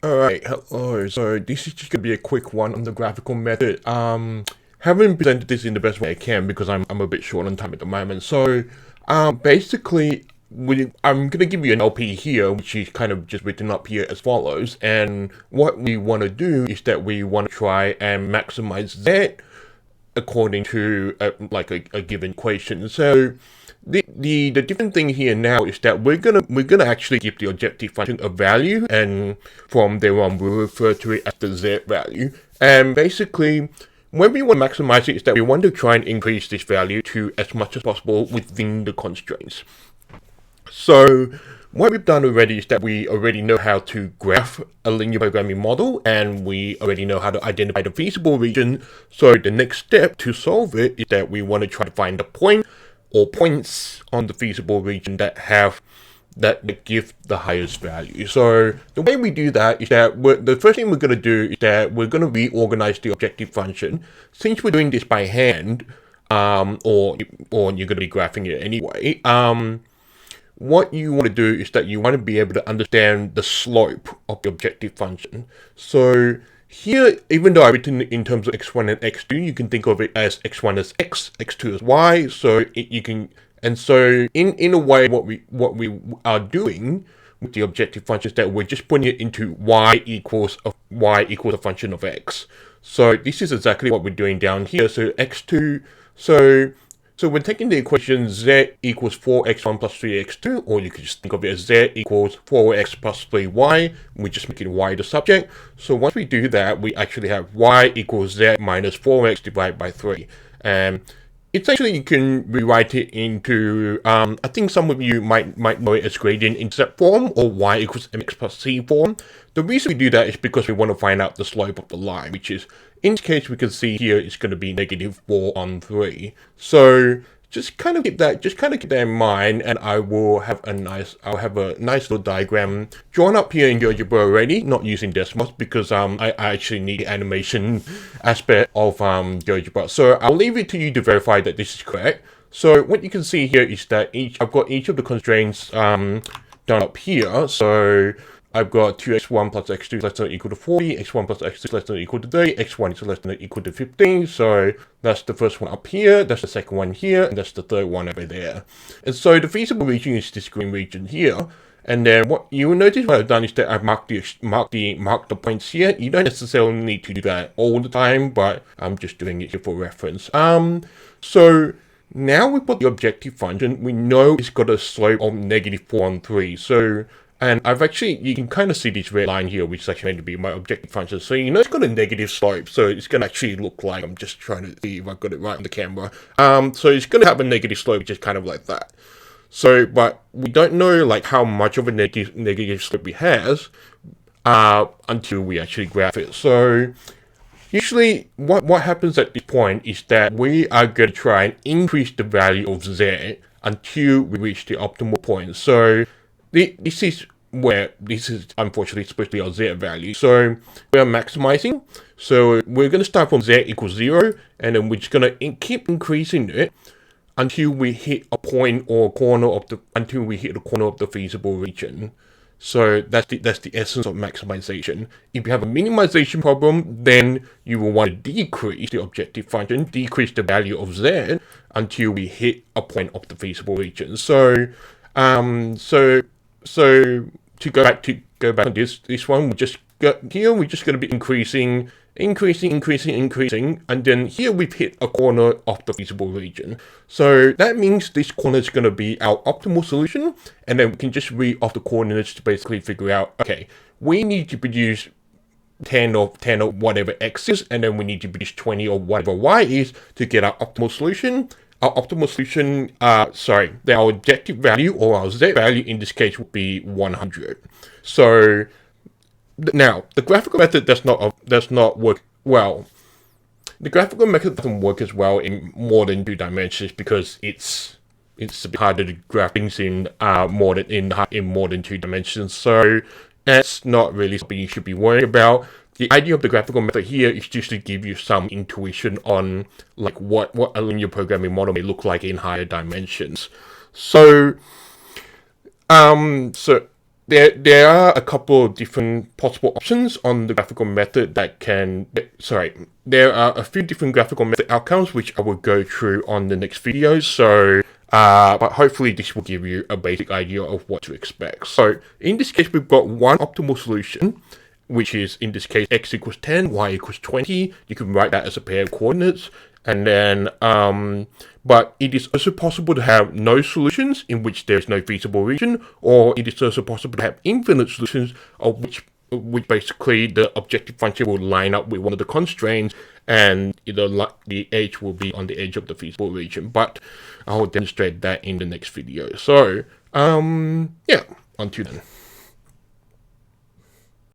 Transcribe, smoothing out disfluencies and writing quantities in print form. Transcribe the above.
Alright, hello. So this is just gonna be a quick one on the graphical method. Haven't presented this in the best way I can because I'm a bit short on time at the moment. So basically I'm gonna give you an LP here, which is kind of just written up here as follows. And what we want to do is that we want to try and maximize Z according to a given equation. So the different thing here now is that we're gonna actually give the objective function a value, and from there on we'll refer to it as the Z value. And basically, when we want to maximize it, is that we want to try and increase this value to as much as possible within the constraints. So what we've done already is that we already know how to graph a linear programming model, and we already know how to identify the feasible region. So the next step to solve it is that we want to try to find the point or points on the feasible region that give the highest value. So the way we do that is that the first thing we're going to do is that we're going to reorganize the objective function. Since we're doing this by hand, or you're going to be graphing it anyway, what you want to do is that you want to be able to understand the slope of the objective function. So here, even though I've written it in terms of x1 and x2, you can think of it as x1 as x, x2 as y. So in a way, what we are doing with the objective function is that we're just putting it into y equals a function of x. So this is exactly what we're doing down here. So x2, so we're taking the equation z equals 4x1 plus 3x2, or you could just think of it as z equals 4x plus 3y. We're just making y the subject. So once we do that, we actually have y equals z minus 4x divided by 3. And it's actually, you can rewrite it into, I think some of you might know it as gradient intercept form, or y equals mx plus c form. The reason we do that is because we want to find out the slope of the line, which is, in this case, we can see here it's going to be negative 4 on 3. So just kind of keep that in mind, and I'll have a nice little diagram drawn up here in GeoGebra already, not using Desmos because I actually need the animation aspect of GeoGebra. So I'll leave it to you to verify that this is correct. So what you can see here is that I've got each of the constraints done up here. So I've got 2x1 plus x2 is less than or equal to 40, x1 plus x2 is less than or equal to 30, x1 is less than or equal to 15. So that's the first one up here, that's the second one here, and that's the third one over there. And so the feasible region is this green region here. And then what you will notice what I've done is that I've marked the points here. You don't necessarily need to do that all the time, but I'm just doing it here for reference. So now we've got the objective function. We know it's got a slope of negative 4 on 3. And you can kind of see this red line here, which is actually meant to be my objective function. So you know it's got a negative slope, so it's going to actually look like, I'm just trying to see if I got it right on the camera. So it's going to have a negative slope, which is kind of like that. So, but we don't know like how much of a negative slope it has until we actually graph it. So usually what happens at this point is that we are going to try and increase the value of z until we reach the optimal point. So this is unfortunately supposed to be our z value. So we're maximizing. So we're going to start from z equals 0, and then we're just going to keep increasing it until we hit a point or corner of the feasible region. So that's the essence of maximization. If you have a minimization problem, then you will want to decrease the objective function, decrease the value of z until we hit a point of the feasible region. So to go back on this one, we're just going to be increasing, and then here we've hit a corner of the feasible region. So that means this corner is going to be our optimal solution, and then we can just read off the coordinates to basically figure out, okay, we need to produce 10 or whatever x is, and then we need to produce 20 or whatever y is to get our optimal solution. Our optimal solution, our objective value, or our z value in this case, would be 100. So now the graphical method does not work well. The graphical method doesn't work as well in more than 2 dimensions because it's a bit harder to graph things in more than 2 dimensions. So that's not really something you should be worrying about. The idea of the graphical method here is just to give you some intuition on like what a linear programming model may look like in higher dimensions. So there are a couple of different possible options on the graphical method that can, there are a few different graphical method outcomes which I will go through on the next video. So, but hopefully this will give you a basic idea of what to expect. So in this case, we've got one optimal solution, which is in this case x equals 10, y equals 20. You can write that as a pair of coordinates. And then, but it is also possible to have no solutions in which there is no feasible region, or it is also possible to have infinite solutions of which basically the objective function will line up with one of the constraints, and the edge will be on the edge of the feasible region. But I will demonstrate that in the next video. So, yeah, until then.